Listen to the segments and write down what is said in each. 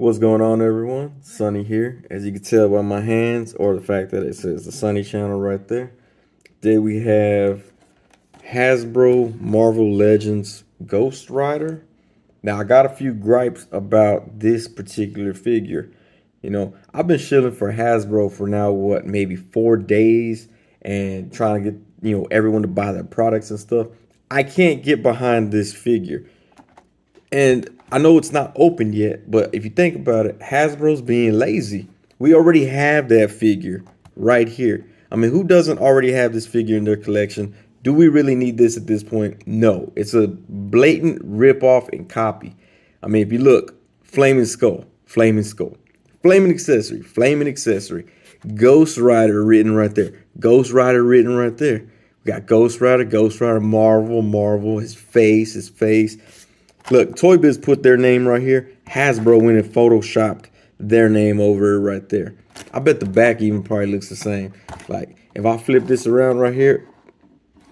What's going on, everyone? Sunny here. As you can tell by my hands or the fact that it says the Sunny channel right there. Today we have Hasbro Marvel Legends Ghost Rider. Now, I got a few gripes about this particular figure. I've been shilling for Hasbro for now, what, maybe 4 days and trying to get, everyone to buy their products and stuff. I can't get behind this figure. And I know it's not open yet, but if you think about it, Hasbro's being lazy. We already have that figure right here. I mean, who doesn't already have this figure in their collection? Do we really need this at this point? No. It's a blatant rip-off and copy. I mean, if you look, Flaming Skull, Flaming Skull, Flaming Accessory, Flaming Accessory, Ghost Rider written right there, Ghost Rider written right there. We got Ghost Rider, Marvel, Marvel, his face. Look, Toy Biz put their name right here. Hasbro went and photoshopped their name over it right there. I bet the back even probably looks the same. Like, if I flip this around right here,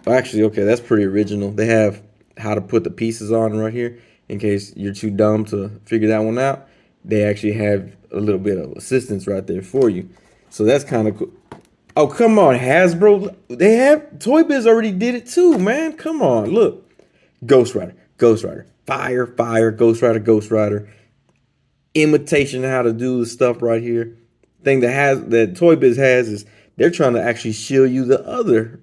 actually, okay, that's pretty original. They have how to put the pieces on right here in case you're too dumb to figure that one out. They actually have a little bit of assistance right there for you. So that's kind of cool. Oh, come on, Hasbro. They have, Toy Biz already did it too, man. Come on, look. Ghost Rider, fire, Ghost Rider. Imitation of how to do the stuff right here. Thing that Toy Biz has is they're trying to actually shield you the other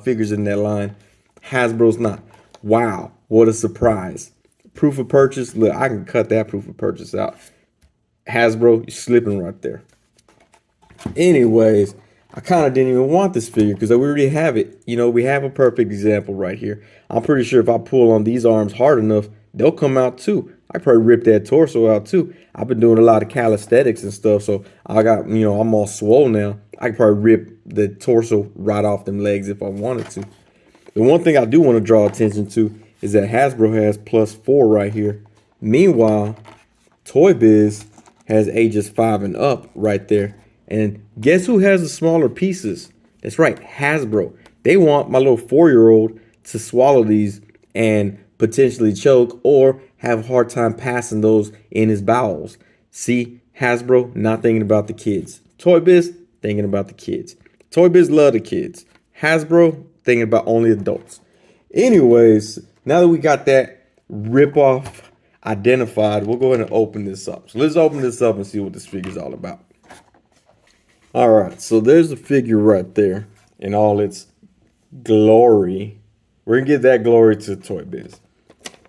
figures in that line. Hasbro's not. Wow, what a surprise. Proof of purchase. Look, I can cut that proof of purchase out. Hasbro, you're slipping right there. Anyways, I kind of didn't even want this figure because we already have it. We have a perfect example right here. I'm pretty sure if I pull on these arms hard enough, they'll come out too. I probably rip that torso out too. I've been doing a lot of calisthenics and stuff, so I got, I'm all swole now. I could probably rip the torso right off them legs if I wanted to. The one thing I do want to draw attention to is that Hasbro has +4 right here. Meanwhile, Toy Biz has ages 5 and up right there. And guess who has the smaller pieces? That's right, Hasbro. They want my little 4-year-old to swallow these and potentially choke or have a hard time passing those in his bowels. See, Hasbro not thinking about the kids. Toy Biz thinking about the kids. Toy Biz love the kids. Hasbro thinking about only adults. Anyways, now that we got that ripoff identified, we'll go ahead and open this up. So let's open this up and see what this figure's all about. All right, so there's the figure right there in all its glory. We're going to give that glory to Toy Biz.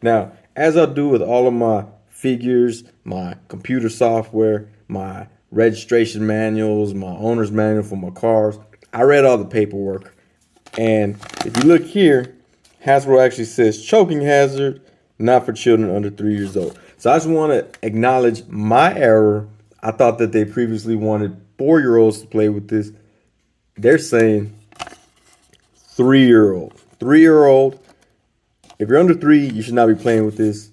Now, as I do with all of my figures, my computer software, my registration manuals, my owner's manual for my cars, I read all the paperwork. And if you look here, Hasbro actually says choking hazard, not for children under 3 years old. So I just want to acknowledge my error. I thought that they previously wanted 4-year-olds to play with this. They're saying 3-year-old. 3-year-old. If you're under 3, you should not be playing with this.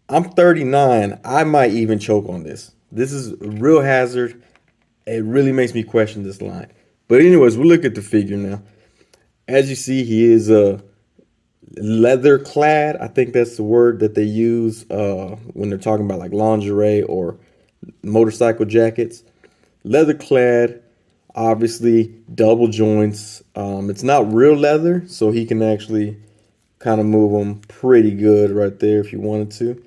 I'm 39. I might even choke on this. This is a real hazard. It really makes me question this line. But anyways, we'll look at the figure now. As you see, he is leather clad. I think that's the word that they use when they're talking about like lingerie or motorcycle jackets. Leather clad, obviously double joints. It's not real leather, so he can actually kind of move them pretty good right there if you wanted to.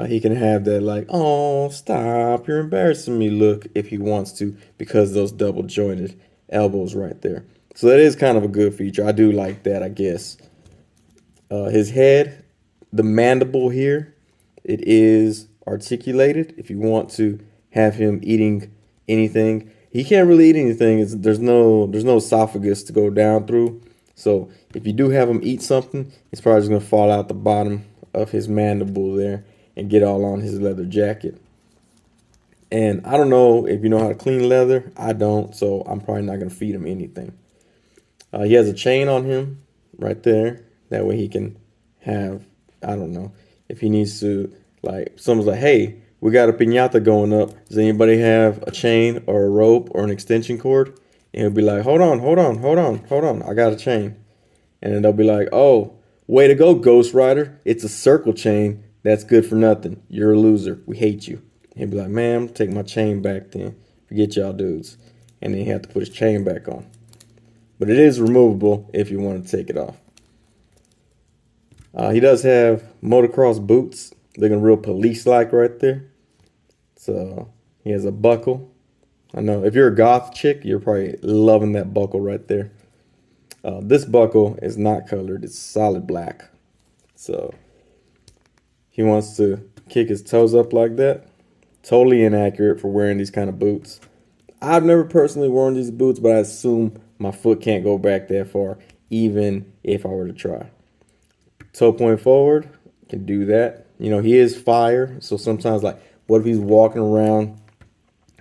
He can have that like, oh, stop, you're embarrassing me look if he wants to, because those double jointed elbows right there. So that is kind of a good feature. I do like that, I guess. His head, the mandible here, it is articulated. If you want to have him eating anything, he can't really eat anything. There's no esophagus to go down through. So if you do have him eat something, it's probably just going to fall out the bottom of his mandible there and get all on his leather jacket. And I don't know if you know how to clean leather. I don't, so I'm probably not going to feed him anything. He has a chain on him right there. That way he can have, I don't know, if he needs to, like, someone's like, hey, we got a piñata going up. Does anybody have a chain or a rope or an extension cord? And he'll be like, hold on. I got a chain. And then they'll be like, oh, way to go, Ghost Rider. It's a circle chain. That's good for nothing. You're a loser. We hate you. He'd be like, man, take my chain back then. Forget y'all dudes. And then he had to put his chain back on. But it is removable if you want to take it off. He does have motocross boots, looking real police-like right there. So he has a buckle. I know if you're a goth chick, you're probably loving that buckle right there. This buckle is not colored; it's solid black. So he wants to kick his toes up like that. Totally inaccurate for wearing these kind of boots. I've never personally worn these boots, but I assume my foot can't go back that far, even if I were to try. Toe point forward, can do that. You know, he is fire, so sometimes, like, what if he's walking around,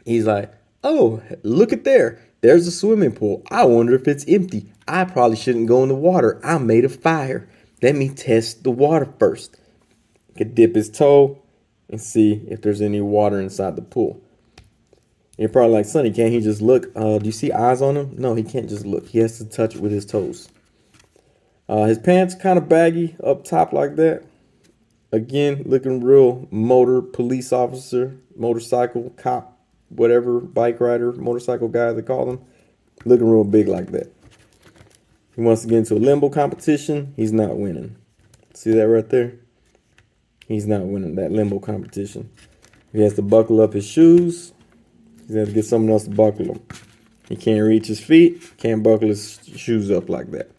he's like, oh, look at there. There's a swimming pool. I wonder if it's empty. I probably shouldn't go in the water. I'm made of fire. Let me test the water first. He could dip his toe and see if there's any water inside the pool. You're probably like, Sonny, can't he just look? Do you see eyes on him? No, he can't just look. He has to touch it with his toes. His pants kind of baggy up top like that. Again, looking real motor police officer, motorcycle cop, whatever, bike rider, motorcycle guy they call them. Looking real big like that. He wants to get into a limbo competition. He's not winning. See that right there? He's not winning that limbo competition. He has to buckle up his shoes. He's got to get someone else to buckle them. He can't reach his feet. Can't buckle his shoes up like that.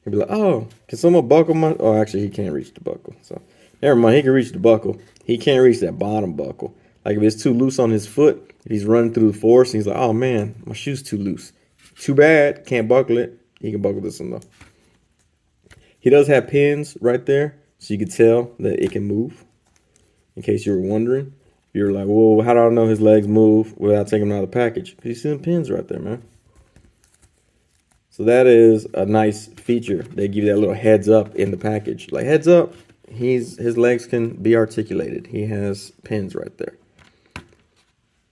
He'd be like, oh, can someone buckle my... Oh, actually, he can't reach the buckle. So, never mind. He can reach the buckle. He can't reach that bottom buckle. Like, if it's too loose on his foot, if he's running through the forest, he's like, oh, man, my shoe's too loose. Too bad. Can't buckle it. He can buckle this one, though. He does have pins right there, so you can tell that it can move, in case you were wondering. You're like, well, how do I know his legs move without taking them out of the package? Because you see them pins right there, man. So that is a nice feature. They give you that little heads up in the package. Like, heads up, his legs can be articulated. He has pins right there.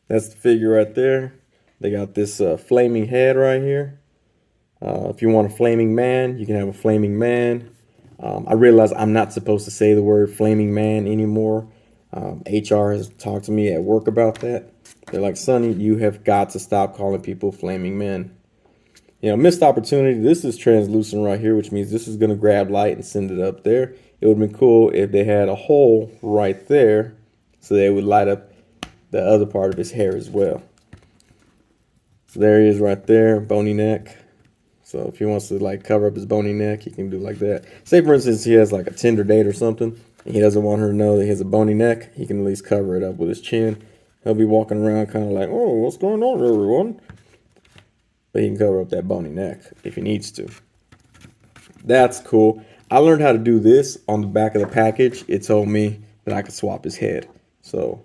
That's the figure right there. They got this flaming head right here. If you want a flaming man, you can have a flaming man. I realize I'm not supposed to say the word flaming man anymore. HR has talked to me at work about that. They're like, Sonny, you have got to stop calling people flaming men. You know, missed opportunity. This is translucent right here, which means this is going to grab light and send it up there. It would have been cool if they had a hole right there so they would light up the other part of his hair as well. So there he is right there, bony neck. So if he wants to like cover up his bony neck, he can do like that. Say, for instance, he has like a Tinder date or something, and he doesn't want her to know that he has a bony neck. He can at least cover it up with his chin. He'll be walking around kind of like, oh, what's going on, everyone? But he can cover up that bony neck if he needs to. That's cool. I learned how to do this on the back of the package. It told me that I could swap his head. So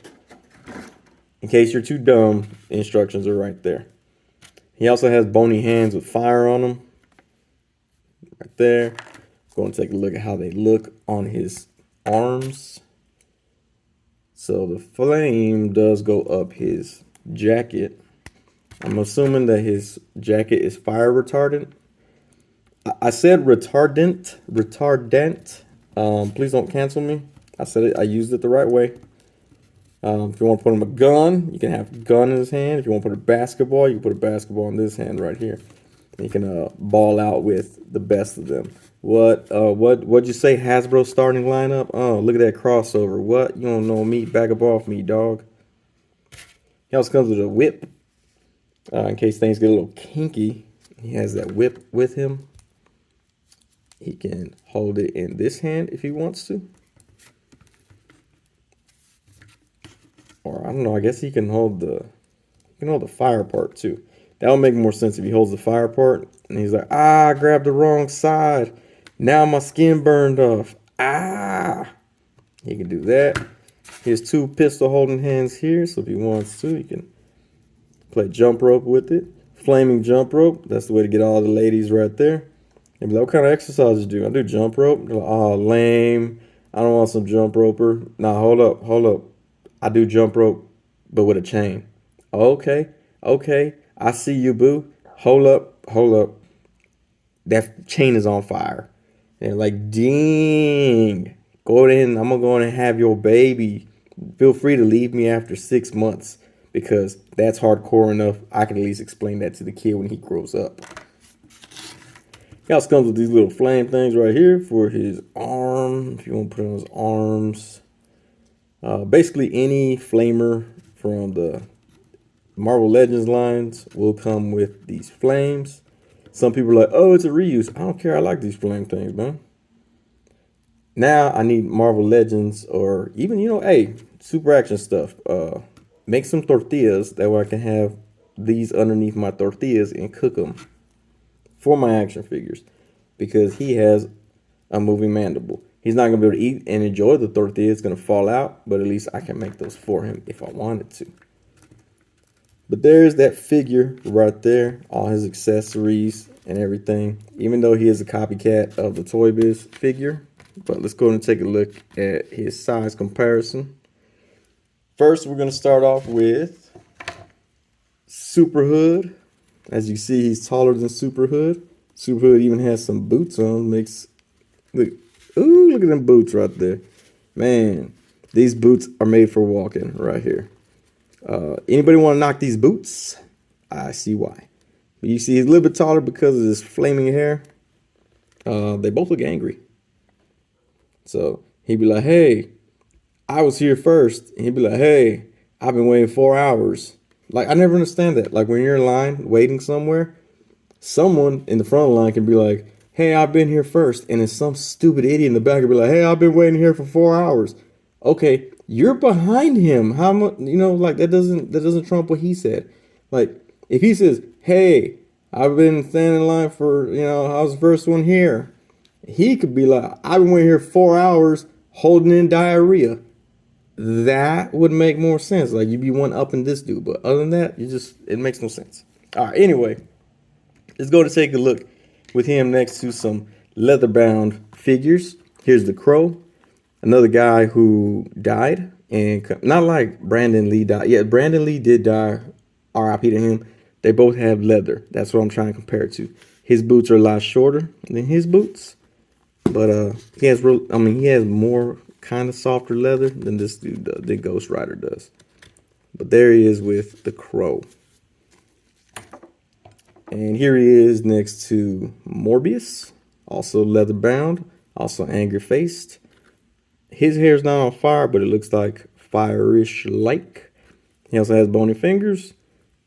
in case you're too dumb, the instructions are right there. He also has bony hands with fire on them. Right there. Going to take a look at how they look on his arms. So the flame does go up his jacket. I'm assuming that his jacket is fire retardant. I said retardant. Please don't cancel me. I said it. I used it the right way. If you want to put him a gun, you can have a gun in his hand. If you want to put a basketball, you can put a basketball in this hand right here. And you can ball out with the best of them. What'd you say? Hasbro starting lineup? Oh, look at that crossover. What? You don't know me? Back up off me, dog. He also comes with a whip. In case things get a little kinky, he has that whip with him. He can hold it in this hand if he wants to. Or I don't know, I guess he can hold the fire part too. That would make more sense if he holds the fire part and he's like, I grabbed the wrong side. Now my skin burned off. He can do that. He has two pistol holding hands here, so if he wants to, he can play jump rope with it. Flaming jump rope. That's the way to get all the ladies right there. And be like, what kind of exercises do you do? I do jump rope. They're like, oh, lame. I don't want some jump roper. Nah, hold up. I do jump rope, but with a chain. Okay. I see you, boo. Hold up. That chain is on fire. And like, ding. Go in, I'm gonna go in and have your baby. Feel free to leave me after 6 months because that's hardcore enough. I can at least explain that to the kid when he grows up. He also comes with these little flame things right here for his arm, if you want to put on his arms. Basically, any flamer from the Marvel Legends lines will come with these flames. Some people are like, oh, it's a reuse. I don't care. I like these flame things, man. Now I need Marvel Legends or even, hey, super action stuff. Make some tortillas. That way I can have these underneath my tortillas and cook them for my action figures, because he has a moving mandible. He's not going to be able to eat and enjoy the tortilla. It's going to fall out, but at least I can make those for him if I wanted to. But there's that figure right there, all his accessories and everything, even though he is a copycat of the Toy Biz figure. But let's go ahead and take a look at his size comparison. First, we're going to start off with Super Hood. As you see, he's taller than Super Hood. Super Hood even has some boots on. Look at them boots right there. Man, these boots are made for walking right here. Anybody want to knock these boots? I see why. But you see, he's a little bit taller because of his flaming hair. They both look angry. So he'd be like, hey, I was here first. And he'd be like, hey, I've been waiting 4 hours. Like, I never understand that. Like, when you're in line waiting somewhere, someone in the front of the line can be like, hey, I've been here first. And then some stupid idiot in the back will be like, hey, I've been waiting here for 4 hours. Okay, you're behind him. How much, like, that doesn't trump what he said. Like, if he says, hey, I've been standing in line for, I was the first one here. He could be like, I've been waiting here 4 hours holding in diarrhea. That would make more sense. Like, you'd be one up in this dude. But other than that, it makes no sense. All right, anyway, let's go to take a look with him next to some leather-bound figures. Here's the Crow, another guy who died. And not like Brandon Lee died. Yeah, Brandon Lee did die. R.I.P. to him. They both have leather. That's what I'm trying to compare it to. His boots are a lot shorter than his boots. But he has more kind of softer leather than this dude does, than Ghost Rider does. But there he is with the Crow. And here he is next to Morbius, also leather bound, also angry faced. His hair's not on fire, but it looks like fire-ish like. He also has bony fingers.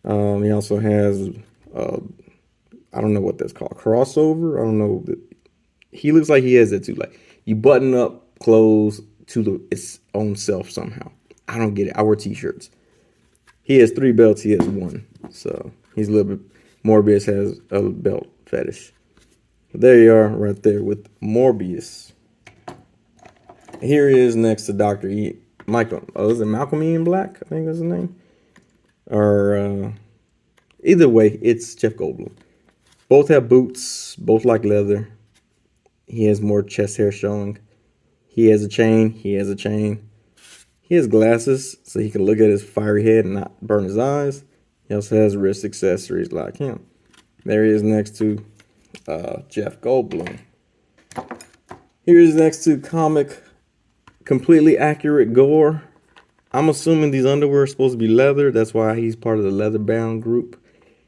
He also has I don't know what that's called, crossover. I don't know. He looks like he has that too. Like, you button up clothes to its own self somehow. I don't get it. I wear t-shirts. He has 3 belts. He has 1. So he's a little bit. Morbius has a belt fetish. But there you are, right there with Morbius. Here he is next to Dr. Michael. Oh, is it Malcolm Ian Black? I think that's his name. Or either way, it's Jeff Goldblum. Both have boots. Both like leather. He has more chest hair showing. He has a chain. He has a chain. He has glasses so he can look at his fiery head and not burn his eyes. He also has wrist accessories like him. There he is next to Jeff Goldblum. Here he is next to comic completely accurate Gore. I'm assuming these underwear are supposed to be leather. That's why he's part of the leather bound group.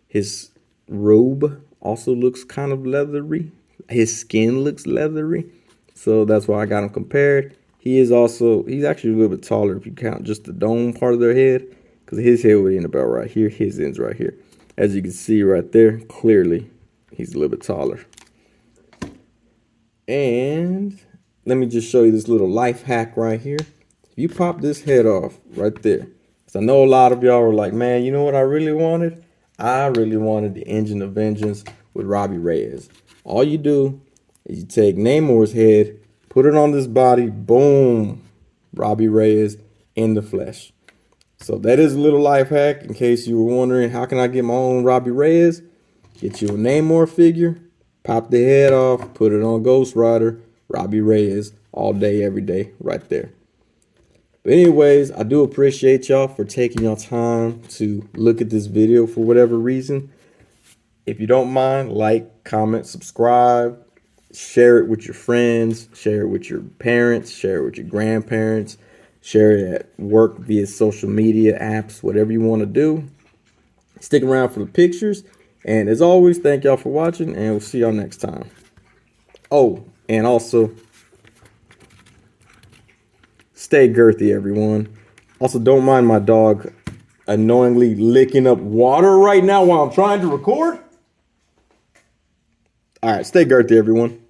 His robe also looks kind of leathery. His skin looks leathery. So that's why I got him compared. He's actually a little bit taller if you count just the dome part of their head. Because his head would end about right here. His end's right here. As you can see right there, clearly he's a little bit taller. And let me just show you this little life hack right here. If you pop this head off right there. Because I know a lot of y'all were like, man, you know what I really wanted? I really wanted the Engine of Vengeance with Robbie Reyes. All you do is you take Namor's head, put it on this body, boom, Robbie Reyes in the flesh. So that is a little life hack in case you were wondering, how can I get my own Robbie Reyes? Get you a Namor figure, pop the head off, put it on Ghost Rider, Robbie Reyes, all day, every day, right there. But anyways, I do appreciate y'all for taking your time to look at this video for whatever reason. If you don't mind, like, comment, subscribe. Share it with your friends, share it with your parents, share it with your grandparents, share it at work via social media apps, whatever you want to do. Stick around for the pictures. And as always, thank y'all for watching, and we'll see y'all next time. Oh, and also, stay girthy, everyone. Also, don't mind my dog annoyingly licking up water right now while I'm trying to record. All right, stay girthy, everyone.